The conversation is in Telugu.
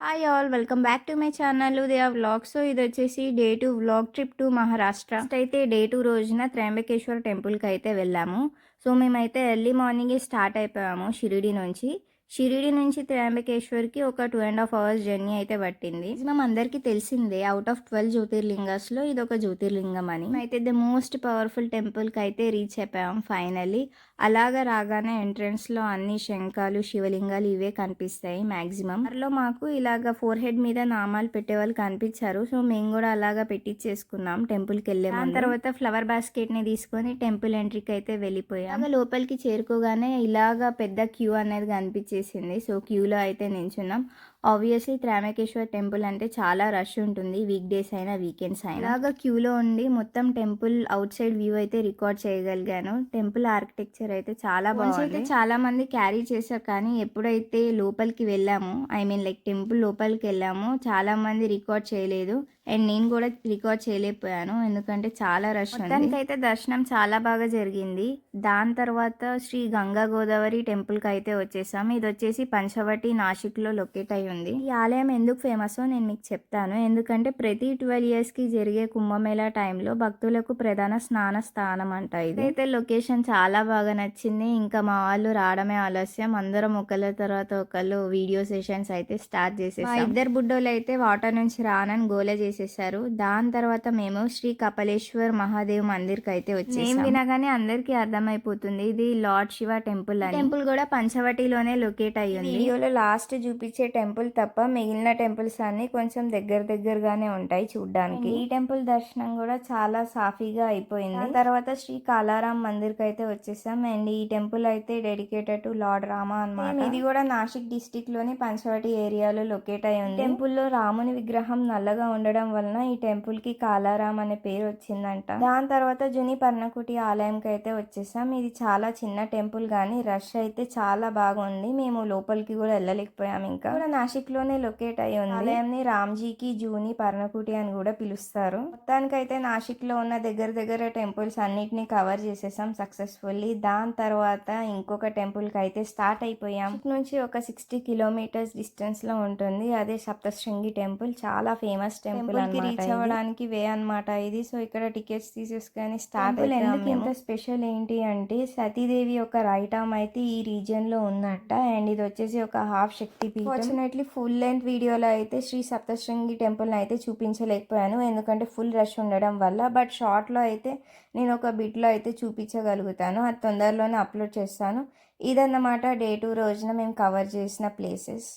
Hi all welcome back to my channel Udaya vlog. So ఇది వచ్చేసి day 2 vlog trip to Maharashtra. First అయితే డే 2 రోజున త్రయంబకేశ్వర్ టెంపుల్కి అయితే వెళ్ళాము. సో మేమైతే ఎర్లీ మార్నింగే స్టార్ట్ అయిపోయాము షిరిడి నుంచి త్రయంబకేశ్వర్కి ఒక 2.5 hours జర్నీ అయితే పట్టింది. మనం అందరికీ తెలిసిందే, అవుట్ ఆఫ్ 12 జ్యోతిర్లింగాస్లో ఇది ఒక జ్యోతిర్లింగం అని. అయితే ద మోస్ట్ పవర్ఫుల్ టెంపుల్కి అయితే రీచ్ అయిపోయాం ఫైనల్లీ. అలాగా రాగానే ఎంట్రన్స్లో అన్ని శంఖాలు శివలింగాలు ఇవే కనిపిస్తాయి మ్యాక్సిమం. దారిలో మాకు ఇలాగ ఫోర్ హెడ్ మీద నామాలు పెట్టేవాళ్ళు కనిపించారు. సో మేము కూడా అలాగా పెట్టించేసుకున్నాం టెంపుల్కి వెళ్ళే ముందు. దాని తర్వాత ఫ్లవర్ బాస్కెట్ని తీసుకొని టెంపుల్ ఎంట్రీకి అయితే వెళ్ళిపోయాం. లోపలికి చేరుకోగానే ఇలాగ పెద్ద క్యూ అనేది కనిపించేసింది. సో క్యూలో అయితే నించున్నాం. ఆబ్వియస్లీ త్రయంబకేశ్వర్ టెంపుల్ అంటే చాలా రష్ ఉంటుంది, వీక్ డేస్ అయినా వీకెండ్స్ అయినా. ఇలాగా క్యూలో ఉండి మొత్తం టెంపుల్ అవుట్ సైడ్ వ్యూ అయితే రికార్డ్ చేయగలిగాను. టెంపుల్ ఆర్కిటెక్చర్ అయితే చాలా బాగుంది. అయితే చాలా మంది క్యారీ చేశారు, కానీ ఎప్పుడైతే లోపలికి వెళ్ళామో లైక్ టెంపుల్ లోపలికి వెళ్ళామో చాలా మంది రికార్డ్ చేయలేదు. అండ్ నేను కూడా రికార్డ్ చేయలేకపోయాను, ఎందుకంటే చాలా రష్ ఉంది. దానికైతే దర్శనం చాలా బాగా జరిగింది. దాని తర్వాత శ్రీ గంగా గోదావరి టెంపుల్కి అయితే వచ్చేసాం. ఇది వచ్చేసి పంచవటి నాసిక్లో లొకేట్ అయి ఉంది. ఈ ఆలయం ఎందుకు ఫేమస్ నేను మీకు చెప్తాను. ఎందుకంటే ప్రతి 12 yearsకి జరిగే కుంభమేళా టైంలో భక్తులకు ప్రధాన స్నాన స్థానం అంట. ఇదైతే లొకేషన్ చాలా బాగా నచ్చింది. ఇంకా మా వాళ్ళు రావడమే ఆలస్యం. అందరం ఒకళ్ళ తర్వాత ఒకళ్ళు వీడియో సెషన్స్ అయితే స్టార్ట్ చేసేసాం. మా ఇద్దరు బుడ్డోళ్ళు అయితే వాటర్ నుంచి రానని గోల చేసేసారు. దాని తర్వాత మేము శ్రీ కపలేశ్వర్ మహాదేవ్ మందిర్కి అయితే వచ్చేసాం. నేమ్ వినగానే అందరికీ అర్థమైపోతుంది ఇది లార్డ్ శివ టెంపుల్ అని. టెంపుల్ కూడా పంచవటిలోనే లొకేట్ అయ్యి ఉంది. వీడియోలో లాస్ట్ చూపించే టెంపుల్ తప్ప మిగిలిన టెంపుల్స్ అన్ని కొంచెం దగ్గరగానే ఉంటాయి చూడ్డానికి. ఈ టెంపుల్ దర్శనం కూడా చాలా సాఫీగా అయిపోయింది. ఆ తర్వాత శ్రీ కాలారాం మందిర్కి అయితే వచ్చేసాం. అండ్ ఈ టెంపుల్ అయితే డెడికేటెడ్ టు లార్డ్ రామా అన్నమాట. ఇది కూడా నాసిక్ డిస్టిక్ లోని పంచవటి ఏరియాలో లొకేట్ అయి ఉంది. టెంపుల్ లో రాముని విగ్రహం నల్లగా ఉండడం వలన ఈ టెంపుల్ కి కాలారాం అనే పేరు వచ్చిందంట. దాని తర్వాత జుని పర్ణకుటి ఆలయంకి అయితే వచ్చేసాం. ఇది చాలా చిన్న టెంపుల్ గానీ రష్ అయితే చాలా బాగుంది. మేము లోపలికి కూడా వెళ్ళలేకపోయాం. ఇంకా కూడా నాసిక్ లోనే లొకేట్ అయి ఉంది. ఆలయంని రామ్జీకి జూని పర్ణకుటి అని కూడా పిలుస్తారు. మొత్తానికైతే నాసిక్ లో ఉన్న దగ్గర టెంపుల్స్ అన్నిటిని కవర్ చేసేసాం సక్సెస్ఫుల్లీ. దాని తర్వాత ఇంకొక టెంపుల్ కి అయితే స్టార్ట్ అయిపోయాం. నుంచి ఒక 60 kilometers డిస్టెన్స్ లో ఉంటుంది. అదే సప్తశృంగి టెంపుల్, చాలా ఫేమస్ టెంపుల్ కి రీచ్ అవ్వడానికి వే అన్నమాట ఇది. సో ఇక్కడ టికెట్స్ తీసేసుకొని స్టార్ట్ ఎందుకు ఇంత స్పెషల్ ఏంటి అంటే సతీదేవి యొక్క రైట్ ఆర్మ్ అయితే ఈ రీజియన్ లో ఉన్నట్ట. అండ్ ఇది వచ్చేసి ఒక హాఫ్ శక్తి పీఠం. ఫార్చునేట్లీ ఫుల్ లెంత్ వీడియోలో అయితే శ్రీ సప్తశృంగి టెంపుల్ అయితే చూపించలేకపోయాను, ఎందుకంటే ఫుల్ రష్ ఉండడం వల్ల. బట్ షార్ట్ లో అయితే నేను ఒక బిట్లో అయితే చూపించగలుగుతాను. అది తొందరలోనే అప్లోడ్ చేస్తాను. ఇదన్నమాట డే 2 రోజున మేము కవర్ చేసిన ప్లేసెస్.